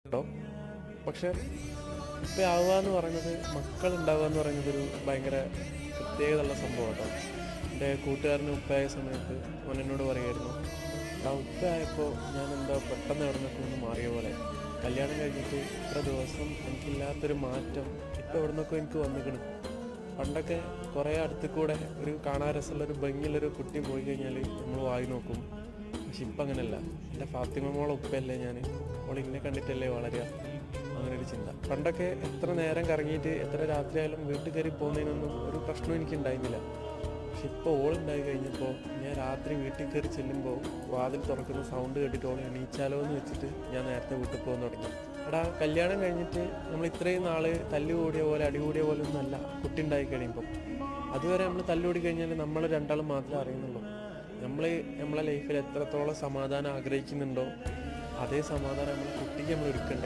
കേട്ടോ. പക്ഷെ ഇപ്പം ആവുക എന്ന് പറയുന്നത്, മക്കളുണ്ടാവുക എന്ന് പറയുന്നത് ഒരു ഭയങ്കര പ്രത്യേകതയുള്ള സംഭവം കേട്ടോ. എൻ്റെ കൂട്ടുകാരന് ഉപ്പയായ സമയത്ത് അവൻ എന്നോട് പറയുമായിരുന്നു, ആ ഉപ്പയായപ്പോൾ ഞാൻ എന്താ പെട്ടെന്ന് എവിടെ നിന്നൊക്കെ ഒന്ന് മാറിയ പോലെ, കല്യാണം കഴിഞ്ഞിട്ട് ഇത്ര ദിവസം എനിക്കില്ലാത്തൊരു മാറ്റം ഇപ്പോൾ എവിടെ നിന്നൊക്കെ എനിക്ക് വന്നിക്കണം. പണ്ടൊക്കെ കുറേ അടുത്ത് കൂടെ ഒരു കാണാൻ രസമുള്ളൊരു ഭംഗിയുള്ളൊരു കുട്ടി പോയി കഴിഞ്ഞാൽ നമ്മൾ വായി നോക്കും. പക്ഷെ ഇപ്പം അങ്ങനെയല്ല. എൻ്റെ ഫാത്തിമ മോളെ ഉപ്പയല്ലേ ഞാൻ, അവൾ ഇന്നെ കണ്ടിട്ടല്ലേ വളരുക, അങ്ങനെ ഒരു ചിന്ത. പണ്ടൊക്കെ എത്ര നേരം കറങ്ങിയിട്ട് എത്ര രാത്രിയായാലും വീട്ടിൽ കയറി പോകുന്നതിനൊന്നും ഒരു പ്രശ്നവും എനിക്ക് ഉണ്ടായിരുന്നില്ല. പക്ഷെ ഇപ്പോൾ ഓളുണ്ടായി കഴിഞ്ഞപ്പോൾ ഞാൻ രാത്രി വീട്ടിൽ കയറി ചെല്ലുമ്പോൾ വാതിൽ തുറക്കുന്ന സൗണ്ട് കേട്ടിട്ട് ഓൾ എണീച്ചാലോ എന്ന് വെച്ചിട്ട് ഞാൻ നേരത്തെ വീട്ടിൽ പോകാൻ തുടങ്ങി. എടാ, കല്യാണം കഴിഞ്ഞിട്ട് നമ്മൾ ഇത്രയും നാൾ തല്ലുകൂടിയ പോലെ അടികൂടിയ പോലെ ഒന്നല്ല കുട്ടി ഉണ്ടായി കഴിയുമ്പം. അതുവരെ നമ്മൾ തല്ലുകൂടി കഴിഞ്ഞാൽ നമ്മൾ രണ്ടാളും മാത്രമേ അറിയുന്നുള്ളൂ. നമ്മൾ നമ്മളെ ലൈഫിൽ എത്രത്തോളം സമാധാനം ആഗ്രഹിക്കുന്നുണ്ടോ അതേ സമാധാനം നമ്മളെ കുട്ടിക്ക് നമ്മൾ ഒരുക്കണ്ടേ.